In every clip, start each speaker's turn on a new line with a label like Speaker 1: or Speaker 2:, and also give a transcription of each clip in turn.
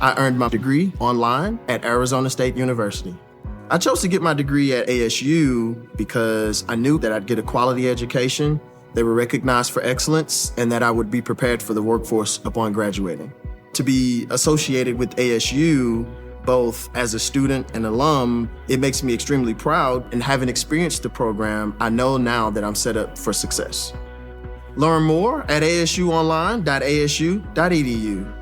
Speaker 1: I earned my degree online at Arizona State University. I chose to get my degree at ASU because I knew that I'd get a quality education, they were recognized for excellence, and that I would be prepared for the workforce upon graduating. To be associated with ASU, both as a student and alum, it makes me extremely proud, and having experienced the program, I know now that I'm set up for success. Learn more at asuonline.asu.edu.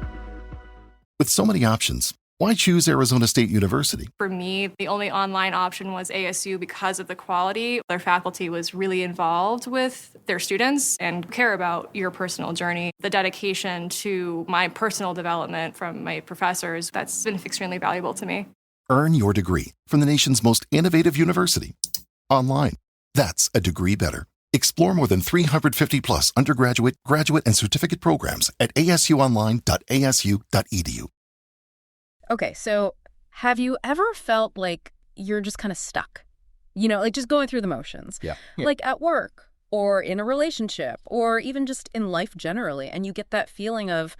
Speaker 2: With so many options, why choose Arizona State University?
Speaker 3: For me, the only online option was ASU because of the quality. Their faculty was really involved with their students and care about your personal journey. The dedication to my personal development from my professors, that's been extremely valuable to me.
Speaker 2: Earn your degree from the nation's most innovative university. Online. That's a degree better. Explore more than 350 plus undergraduate, graduate, and certificate programs at asuonline.asu.edu.
Speaker 4: Okay, so have you ever felt like you're just kind of stuck? You know, like just going through the motions.
Speaker 5: Yeah.
Speaker 4: Like at work or in a relationship or even just in life generally. And you get that feeling of,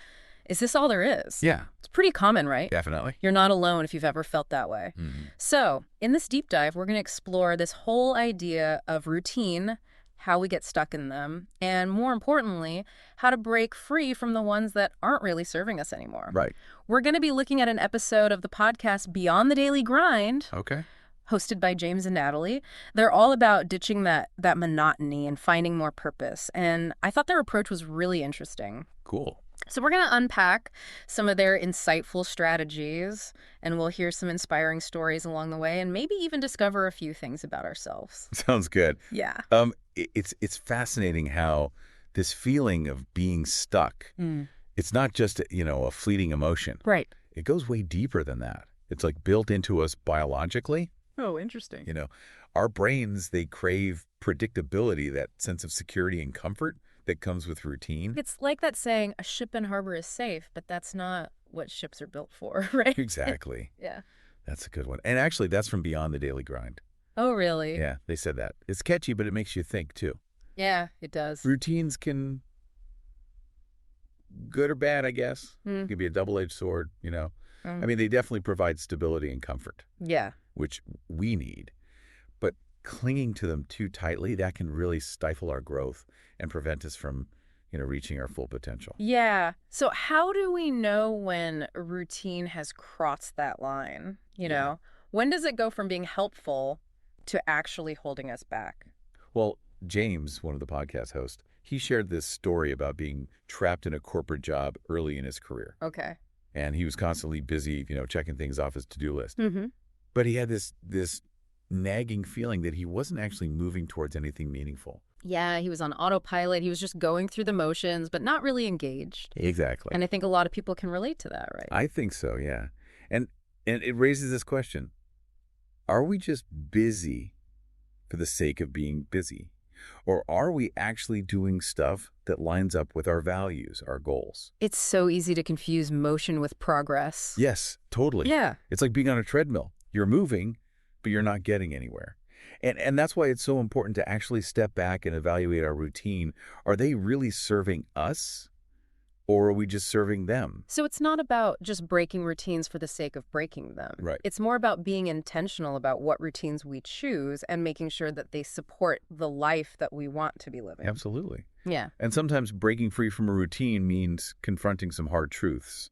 Speaker 4: is this all there is?
Speaker 5: Yeah.
Speaker 4: It's pretty common, right?
Speaker 5: Definitely.
Speaker 4: You're not alone if you've ever felt that way.
Speaker 5: Mm-hmm.
Speaker 4: So in this deep dive, we're going to explore this whole idea of routine, how we get stuck in them, and more importantly, how to break free from the ones that aren't really serving us anymore.
Speaker 5: Right.
Speaker 4: We're going to be looking at an episode of the podcast Beyond the Daily Grind,
Speaker 5: Okay.
Speaker 4: hosted by James and Natalie. They're all about ditching that monotony and finding more purpose, and I thought their approach was really interesting.
Speaker 5: Cool.
Speaker 4: So we're going to unpack some of their insightful strategies, and we'll hear some inspiring stories along the way, and maybe even discover a few things about ourselves.
Speaker 5: Sounds good.
Speaker 4: Yeah.
Speaker 5: It's fascinating how this feeling of being stuck, it's not just, a fleeting emotion.
Speaker 4: Right.
Speaker 5: It goes way deeper than that. It's like built into us biologically.
Speaker 4: Oh, interesting.
Speaker 5: Our brains, they crave predictability, that sense of security and comfort that comes with routine.
Speaker 4: It's like that saying, a ship in harbor is safe, but that's not what ships are built for, right?
Speaker 5: Exactly.
Speaker 4: Yeah.
Speaker 5: That's a good one. And actually, that's from Beyond the Daily Grind.
Speaker 4: Oh, really?
Speaker 5: Yeah, they said that. It's catchy, but it makes you think, too.
Speaker 4: Yeah, it does.
Speaker 5: Routines can, good or bad, I guess. It could be a double-edged sword, I mean, they definitely provide stability and comfort.
Speaker 4: Yeah.
Speaker 5: Which we need. But clinging to them too tightly, that can really stifle our growth and prevent us from, reaching our full potential.
Speaker 4: Yeah. So how do we know when routine has crossed that line? When does it go from being helpful to actually holding us back?
Speaker 5: Well, James, one of the podcast hosts, he shared this story about being trapped in a corporate job early in his career.
Speaker 4: Okay.
Speaker 5: And he was constantly busy, checking things off his to-do list.
Speaker 4: Mm-hmm.
Speaker 5: But he had this nagging feeling that he wasn't actually moving towards anything meaningful.
Speaker 4: Yeah, he was on autopilot. He was just going through the motions, but not really engaged.
Speaker 5: Exactly.
Speaker 4: And I think a lot of people can relate to that, right?
Speaker 5: I think so, yeah. And it raises this question. Are we just busy for the sake of being busy? Or are we actually doing stuff that lines up with our values, our goals?
Speaker 4: It's so easy to confuse motion with progress.
Speaker 5: Yes, totally.
Speaker 4: Yeah.
Speaker 5: It's like being on a treadmill. You're moving, but you're not getting anywhere. And that's why it's so important to actually step back and evaluate our routine. Are they really serving us, or are we just serving them?
Speaker 4: So it's not about just breaking routines for the sake of breaking them.
Speaker 5: Right.
Speaker 4: It's more about being intentional about what routines we choose and making sure that they support the life that we want to be living.
Speaker 5: Absolutely.
Speaker 4: Yeah.
Speaker 5: And sometimes breaking free from a routine means confronting some hard truths,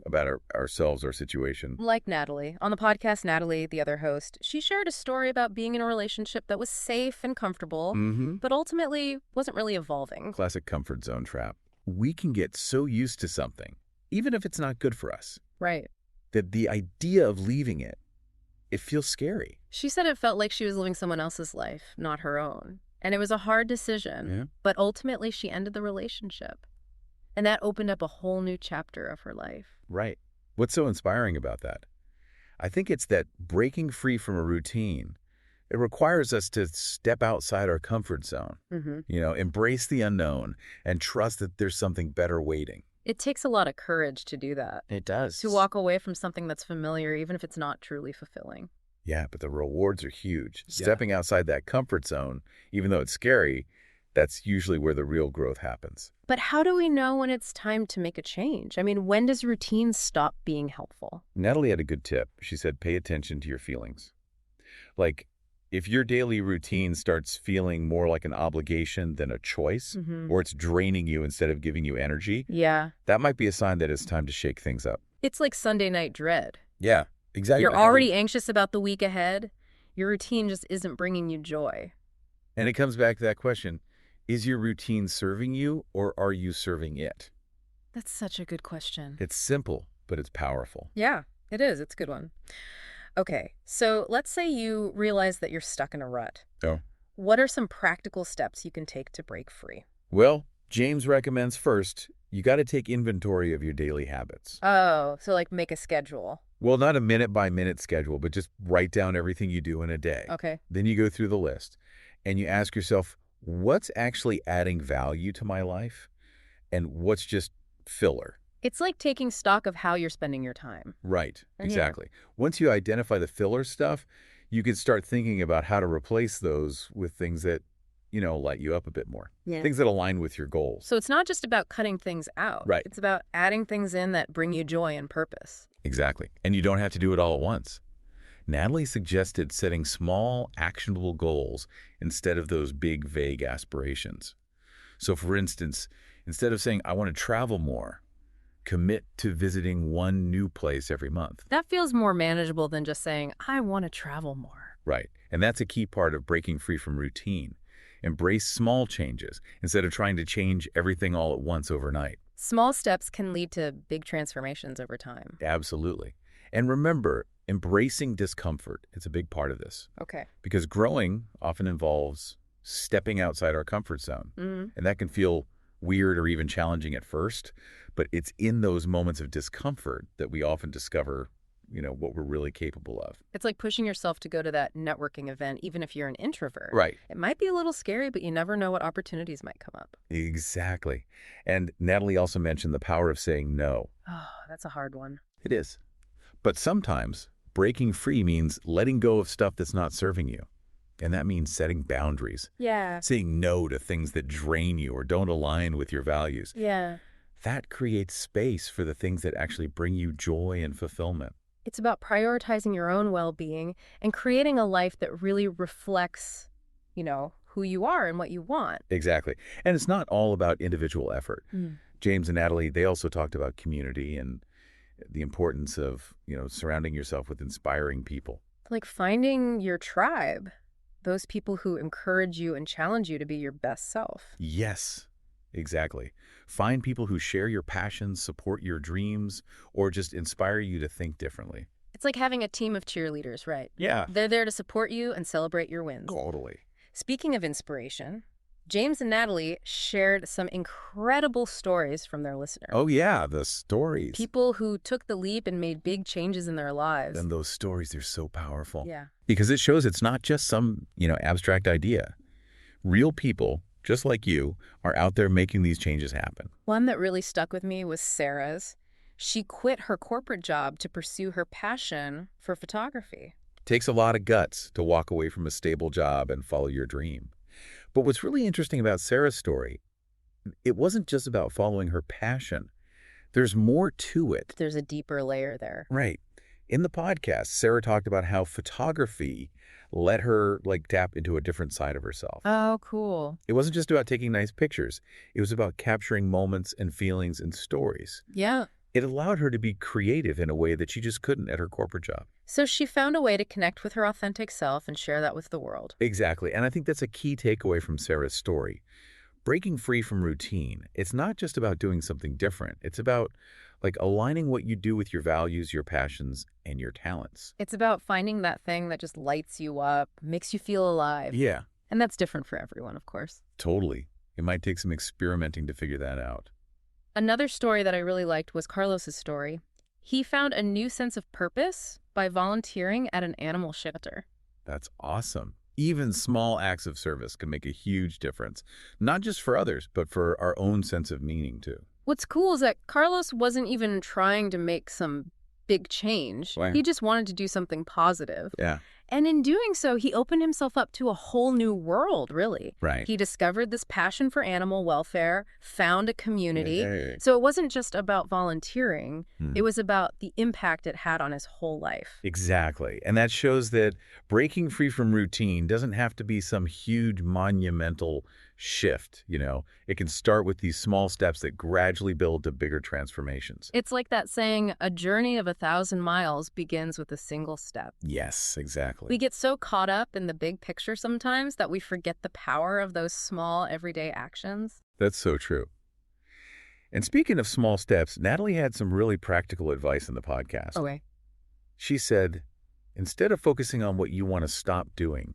Speaker 5: about ourselves, our situation.
Speaker 4: Like Natalie. On the podcast, Natalie, the other host, she shared a story about being in a relationship that was safe and comfortable, but ultimately wasn't really evolving.
Speaker 5: Classic comfort zone trap. We can get so used to something, even if it's not good for us.
Speaker 4: Right.
Speaker 5: That the idea of leaving it feels scary.
Speaker 4: She said it felt like she was living someone else's life, not her own. And it was a hard decision, but ultimately she ended the relationship. And that opened up a whole new chapter of her life.
Speaker 5: Right. What's so inspiring about that? I think it's that breaking free from a routine, it requires us to step outside our comfort zone, embrace the unknown and trust that there's something better waiting.
Speaker 4: It takes a lot of courage to do that.
Speaker 5: It does.
Speaker 4: To walk away from something that's familiar, even if it's not truly fulfilling.
Speaker 5: Yeah, but the rewards are huge. Yeah. Stepping outside that comfort zone, even though it's scary, That's usually where the real growth happens.
Speaker 4: But how do we know when it's time to make a change? I mean, when does routine stop being helpful?
Speaker 5: Natalie had a good tip. She said, pay attention to your feelings. Like, if your daily routine starts feeling more like an obligation than a choice, or it's draining you instead of giving you energy,
Speaker 4: Yeah.
Speaker 5: that might be a sign that it's time to shake things up.
Speaker 4: It's like Sunday night dread.
Speaker 5: Yeah, exactly.
Speaker 4: You're already anxious about the week ahead. Your routine just isn't bringing you joy.
Speaker 5: And it comes back to that question, is your routine serving you or are you serving it?
Speaker 4: That's such a good question.
Speaker 5: It's simple, but it's powerful.
Speaker 4: Yeah, it is. It's a good one. Okay, so let's say you realize that you're stuck in a rut.
Speaker 5: Oh.
Speaker 4: What are some practical steps you can take to break free?
Speaker 5: Well, James recommends first, you got to take inventory of your daily habits.
Speaker 4: Oh, so like make a schedule.
Speaker 5: Well, not a minute-by-minute schedule, but just write down everything you do in a day.
Speaker 4: Okay.
Speaker 5: Then you go through the list, and you ask yourself, what's actually adding value to my life, and what's just filler?
Speaker 4: It's like taking stock of how you're spending your time.
Speaker 5: Right, exactly. Once you identify the filler stuff, you can start thinking about how to replace those with things that, light you up a bit more.
Speaker 4: Yeah.
Speaker 5: Things that align with your goals.
Speaker 4: So it's not just about cutting things out.
Speaker 5: Right.
Speaker 4: It's about adding things in that bring you joy and purpose.
Speaker 5: Exactly. And you don't have to do it all at once. Natalie suggested setting small, actionable goals instead of those big, vague aspirations. So, for instance, instead of saying, I want to travel more, commit to visiting one new place every month.
Speaker 4: That feels more manageable than just saying, I want to travel more.
Speaker 5: Right. And that's a key part of breaking free from routine. Embrace small changes instead of trying to change everything all at once overnight.
Speaker 4: Small steps can lead to big transformations over time.
Speaker 5: Absolutely. And remember, embracing discomfort is a big part of this.
Speaker 4: Okay.
Speaker 5: Because growing often involves stepping outside our comfort zone. And that can feel weird or even challenging at first, but it's in those moments of discomfort that we often discover, what we're really capable of.
Speaker 4: It's like pushing yourself to go to that networking event, even if you're an introvert.
Speaker 5: Right.
Speaker 4: It might be a little scary, but you never know what opportunities might come up.
Speaker 5: Exactly. And Natalie also mentioned the power of saying no.
Speaker 4: Oh, that's a hard one.
Speaker 5: It is. But sometimes breaking free means letting go of stuff that's not serving you. And that means setting boundaries.
Speaker 4: Yeah.
Speaker 5: Saying no to things that drain you or don't align with your values.
Speaker 4: Yeah.
Speaker 5: That creates space for the things that actually bring you joy and fulfillment.
Speaker 4: It's about prioritizing your own well-being and creating a life that really reflects, who you are and what you want.
Speaker 5: Exactly. And it's not all about individual effort. James and Natalie, they also talked about community and the importance of, surrounding yourself with inspiring people.
Speaker 4: Like finding your tribe, those people who encourage you and challenge you to be your best self.
Speaker 5: Yes, exactly. Find people who share your passions, support your dreams, or just inspire you to think differently.
Speaker 4: It's like having a team of cheerleaders, right?
Speaker 5: Yeah.
Speaker 4: They're there to support you and celebrate your wins.
Speaker 5: Totally.
Speaker 4: Speaking of inspiration, James and Natalie shared some incredible stories from their listeners.
Speaker 5: Oh, yeah, the stories.
Speaker 4: People who took the leap and made big changes in their lives.
Speaker 5: And those stories, they're so powerful.
Speaker 4: Yeah.
Speaker 5: Because it shows it's not just some, abstract idea. Real people, just like you, are out there making these changes happen.
Speaker 4: One that really stuck with me was Sarah's. She quit her corporate job to pursue her passion for photography.
Speaker 5: It takes a lot of guts to walk away from a stable job and follow your dream. But what's really interesting about Sarah's story, it wasn't just about following her passion. There's more to it.
Speaker 4: There's a deeper layer there.
Speaker 5: Right. In the podcast, Sarah talked about how photography let her tap into a different side of herself.
Speaker 4: Oh, cool.
Speaker 5: It wasn't just about taking nice pictures. It was about capturing moments and feelings and stories.
Speaker 4: Yeah.
Speaker 5: It allowed her to be creative in a way that she just couldn't at her corporate job.
Speaker 4: So she found a way to connect with her authentic self and share that with the world.
Speaker 5: Exactly. And I think that's a key takeaway from Sarah's story. Breaking free from routine, it's not just about doing something different. It's about aligning what you do with your values, your passions, and your talents.
Speaker 4: It's about finding that thing that just lights you up, makes you feel alive.
Speaker 5: Yeah.
Speaker 4: And that's different for everyone, of course.
Speaker 5: Totally. It might take some experimenting to figure that out.
Speaker 4: Another story that I really liked was Carlos's story. He found a new sense of purpose by volunteering at an animal shelter.
Speaker 5: That's awesome. Even small acts of service can make a huge difference, not just for others, but for our own sense of meaning, too.
Speaker 4: What's cool is that Carlos wasn't even trying to make some big change.
Speaker 5: Right.
Speaker 4: He just wanted to do something positive.
Speaker 5: Yeah.
Speaker 4: And in doing so, he opened himself up to a whole new world, really.
Speaker 5: Right.
Speaker 4: He discovered this passion for animal welfare, found a community.
Speaker 5: Hey.
Speaker 4: So it wasn't just about volunteering. It was about the impact it had on his whole life.
Speaker 5: Exactly. And that shows that breaking free from routine doesn't have to be some huge monumental shift, you know. It can start with these small steps that gradually build to bigger transformations.
Speaker 4: It's like that saying, a journey of 1,000 miles begins with a single step.
Speaker 5: Yes, exactly.
Speaker 4: We get so caught up in the big picture sometimes that we forget the power of those small everyday actions.
Speaker 5: That's so true. And speaking of small steps, Natalie had some really practical advice in the podcast.
Speaker 4: Okay.
Speaker 5: She said, instead of focusing on what you want to stop doing,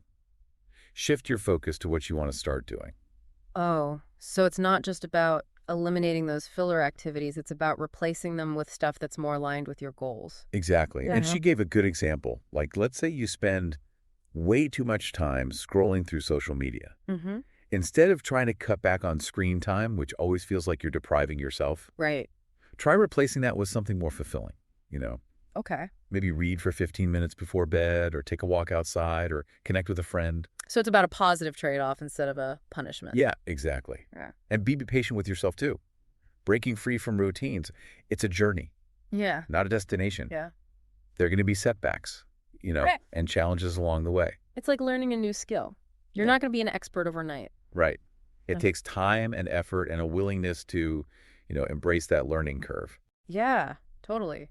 Speaker 5: shift your focus to what you want to start doing.
Speaker 4: Oh, so it's not just about eliminating those filler activities. It's about replacing them with stuff that's more aligned with your goals.
Speaker 5: Exactly. And she gave a good example. Like, let's say you spend way too much time scrolling through social media.
Speaker 4: Mm-hmm.
Speaker 5: Instead of trying to cut back on screen time, which always feels like you're depriving yourself,
Speaker 4: Right.
Speaker 5: try replacing that with something more fulfilling, you know?
Speaker 4: Okay.
Speaker 5: Maybe read for 15 minutes before bed, or take a walk outside, or connect with a friend.
Speaker 4: So it's about a positive trade-off instead of a punishment.
Speaker 5: Yeah, exactly.
Speaker 4: Yeah.
Speaker 5: And be patient with yourself, too. Breaking free from routines, it's a journey,
Speaker 4: Yeah.
Speaker 5: not a destination.
Speaker 4: Yeah.
Speaker 5: There are going to be setbacks, you know,
Speaker 4: Right.
Speaker 5: and challenges along the way.
Speaker 4: It's like learning a new skill. You're not going to be an expert overnight.
Speaker 5: Right. It
Speaker 4: Yeah.
Speaker 5: takes time and effort and a willingness to, you know, embrace that learning curve.
Speaker 4: Yeah, totally.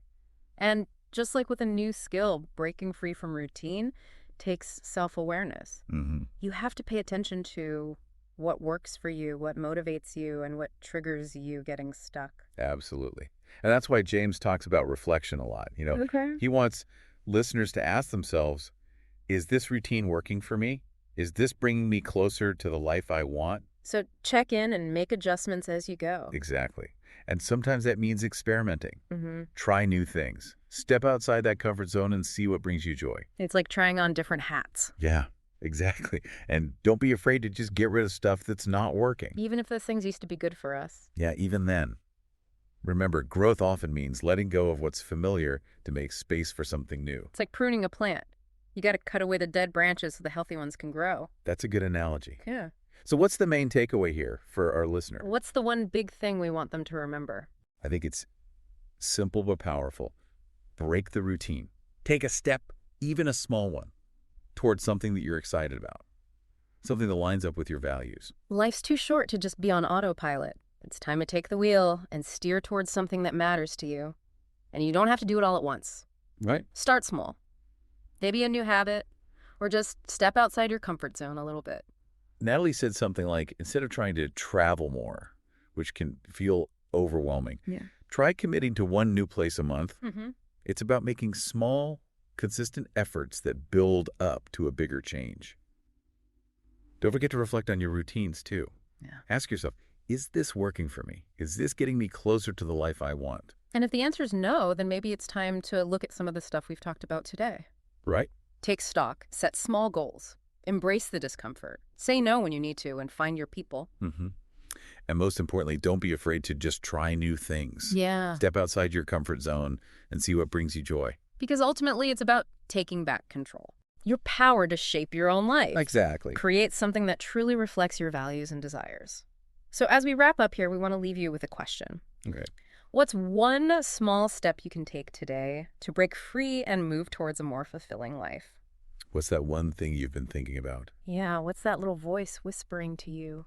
Speaker 4: And just like with a new skill, breaking free from routine takes self-awareness.
Speaker 5: Mm-hmm.
Speaker 4: You have to pay attention to what works for you, what motivates you, and what triggers you getting stuck.
Speaker 5: Absolutely. And that's why James talks about reflection a lot. You know,
Speaker 4: Okay.
Speaker 5: he wants listeners to ask themselves, is this routine working for me? Is this bringing me closer to the life I want?
Speaker 4: So check in and make adjustments as you go.
Speaker 5: Exactly. And sometimes that means experimenting.
Speaker 4: Mm-hmm.
Speaker 5: Try new things. Step outside that comfort zone and see what brings you joy.
Speaker 4: It's like trying on different hats.
Speaker 5: Yeah, exactly. And don't be afraid to just get rid of stuff that's not working.
Speaker 4: Even if those things used to be good for us.
Speaker 5: Yeah, even then. Remember, growth often means letting go of what's familiar to make space for something new.
Speaker 4: It's like pruning a plant. You got to cut away the dead branches so the healthy ones can grow.
Speaker 5: That's a good analogy.
Speaker 4: Yeah.
Speaker 5: So what's the main takeaway here for our listener?
Speaker 4: What's the one big thing we want them to remember?
Speaker 5: I think it's simple but powerful. Break the routine. Take a step, even a small one, towards something that you're excited about. Something that lines up with your values.
Speaker 4: Life's too short to just be on autopilot. It's time to take the wheel and steer towards something that matters to you. And you don't have to do it all at once.
Speaker 5: Right?
Speaker 4: Start small. Maybe a new habit, or just step outside your comfort zone a little bit.
Speaker 5: Natalie said something like, instead of trying to travel more, which can feel overwhelming, try committing to one new place a month.
Speaker 4: Mm-hmm.
Speaker 5: It's about making small, consistent efforts that build up to a bigger change. Don't forget to reflect on your routines, too.
Speaker 4: Yeah.
Speaker 5: Ask yourself, is this working for me? Is this getting me closer to the life I want?
Speaker 4: And if the answer is no, then maybe it's time to look at some of the stuff we've talked about today.
Speaker 5: Right?
Speaker 4: Take stock, set small goals, embrace the discomfort, say no when you need to, and find your people.
Speaker 5: Mm-hmm. And most importantly, don't be afraid to just try new things.
Speaker 4: Yeah.
Speaker 5: Step outside your comfort zone and see what brings you joy.
Speaker 4: Because ultimately, it's about taking back control. Your power to shape your own life.
Speaker 5: Exactly.
Speaker 4: Create something that truly reflects your values and desires. So as we wrap up here, we want to leave you with a question.
Speaker 5: Okay.
Speaker 4: What's one small step you can take today to break free and move towards a more fulfilling life?
Speaker 5: What's that one thing you've been thinking about?
Speaker 4: Yeah, what's that little voice whispering to you?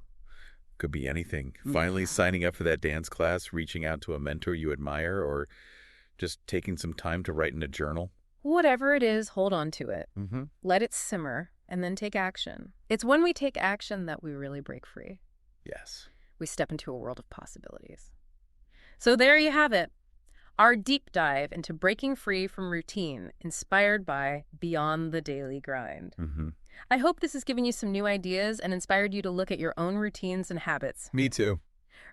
Speaker 5: Could be anything. Finally signing up for that dance class, reaching out to a mentor you admire, or just taking some time to write in a journal.
Speaker 4: Whatever it is, hold on to it.
Speaker 5: Mm-hmm.
Speaker 4: Let it simmer, and then take action. It's when we take action that we really break free.
Speaker 5: Yes.
Speaker 4: We step into a world of possibilities. So there you have it. Our deep dive into breaking free from routine, inspired by Beyond the Daily Grind.
Speaker 5: Mm-hmm.
Speaker 4: I hope this has given you some new ideas and inspired you to look at your own routines and habits.
Speaker 5: Me too.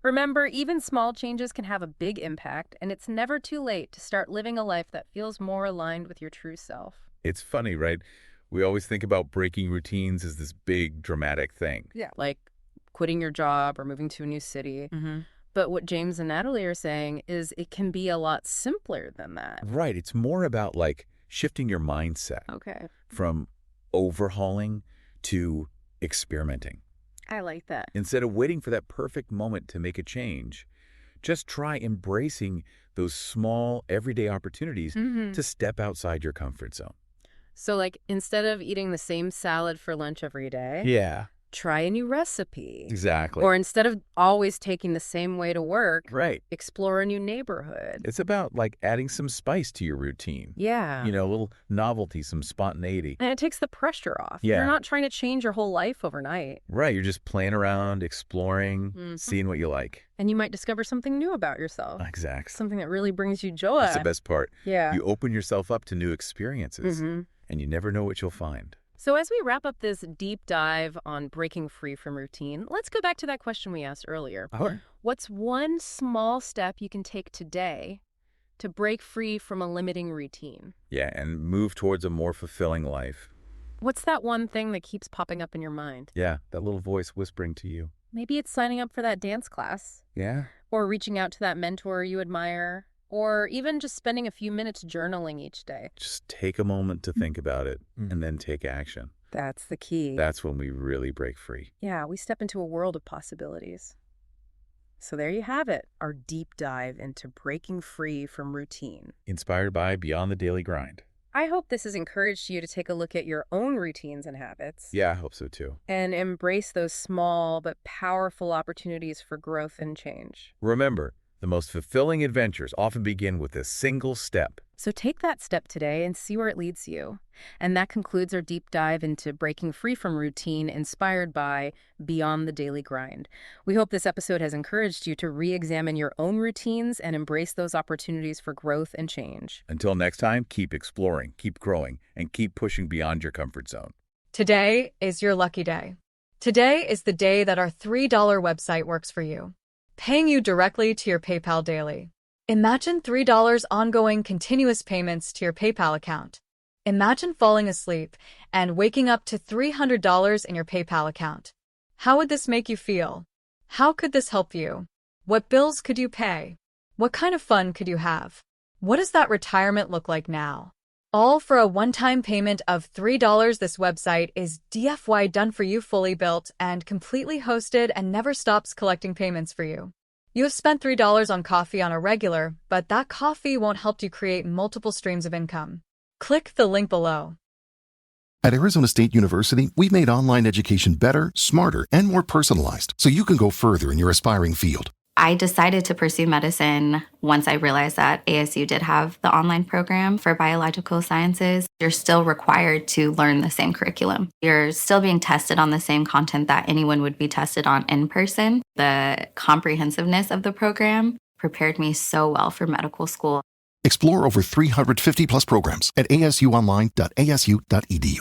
Speaker 4: Remember, even small changes can have a big impact, and it's never too late to start living a life that feels more aligned with your true self.
Speaker 5: It's funny, right? We always think about breaking routines as this big, dramatic thing.
Speaker 4: Yeah. Like quitting your job or moving to a new city. Mm-hmm. But what James and Natalie are saying is it can be a lot simpler than that.
Speaker 5: Right. It's more about like shifting your mindset
Speaker 4: Okay.
Speaker 5: from overhauling to experimenting.
Speaker 4: I like that.
Speaker 5: Instead of waiting for that perfect moment to make a change, just try embracing those small, everyday opportunities to step outside your comfort zone.
Speaker 4: So, like, instead of eating the same salad for lunch every day,
Speaker 5: Yeah,
Speaker 4: try a new recipe.
Speaker 5: exactly.
Speaker 4: Or instead of always taking the same way to work,
Speaker 5: Right.
Speaker 4: explore a new neighborhood.
Speaker 5: It's about like adding some spice to your routine.
Speaker 4: Yeah.
Speaker 5: You know, a little novelty, some spontaneity.
Speaker 4: And it takes the pressure off.
Speaker 5: Yeah.
Speaker 4: You're not trying to change your whole life overnight.
Speaker 5: Right. You're just playing around, exploring, seeing what you like.
Speaker 4: And you might discover something new about yourself.
Speaker 5: Exactly.
Speaker 4: Something that really brings you joy.
Speaker 5: That's the best part.
Speaker 4: Yeah.
Speaker 5: You open yourself up to new experiences, and you never know what you'll find.
Speaker 4: So as we wrap up this deep dive on breaking free from routine, let's go back to that question we asked earlier.
Speaker 5: All right.
Speaker 4: What's one small step you can take today to break free from a limiting routine?
Speaker 5: Yeah, and move towards a more fulfilling life.
Speaker 4: What's that one thing that keeps popping up in your mind?
Speaker 5: Yeah, that little voice whispering to you.
Speaker 4: Maybe it's signing up for that dance class,
Speaker 5: Yeah.
Speaker 4: or reaching out to that mentor you admire, or even just spending a few minutes journaling each day.
Speaker 5: Just take a moment to think about it and then take action.
Speaker 4: That's the key.
Speaker 5: That's when we really break free.
Speaker 4: Yeah, we step into a world of possibilities. So there you have it, our deep dive into breaking free from routine.
Speaker 5: Inspired by Beyond the Daily Grind.
Speaker 4: I hope this has encouraged you to take a look at your own routines and habits.
Speaker 5: Yeah, I hope so too.
Speaker 4: And embrace those small but powerful opportunities for growth and change.
Speaker 5: Remember, the most fulfilling adventures often begin with a single step.
Speaker 4: So take that step today and see where it leads you. And that concludes our deep dive into breaking free from routine, inspired by Beyond the Daily Grind. We hope this episode has encouraged you to re-examine your own routines and embrace those opportunities for growth and change.
Speaker 5: Until next time, keep exploring, keep growing, and keep pushing beyond your comfort zone.
Speaker 3: Today is your lucky day. Today is the day that our $3 website works for you, paying you directly to your PayPal daily. Imagine $3 ongoing continuous payments to your PayPal account. Imagine falling asleep and waking up to $300 in your PayPal account. How would this make you feel? How could this help you? What bills could you pay? What kind of fun could you have? What does that retirement look like now? All for a one-time payment of $3. This website is DFY done for you, fully built and completely hosted, and never stops collecting payments for you. You have spent $3 on coffee on a regular, but that coffee won't help you create multiple streams of income. Click the link below.
Speaker 2: At Arizona State University, we've made online education better, smarter, and more personalized so you can go further in your aspiring field.
Speaker 6: I decided to pursue medicine once I realized that ASU did have the online program for biological sciences. You're still required to learn the same curriculum. You're still being tested on the same content that anyone would be tested on in person. The comprehensiveness of the program prepared me so well for medical school.
Speaker 2: Explore over 350 plus programs at asuonline.asu.edu.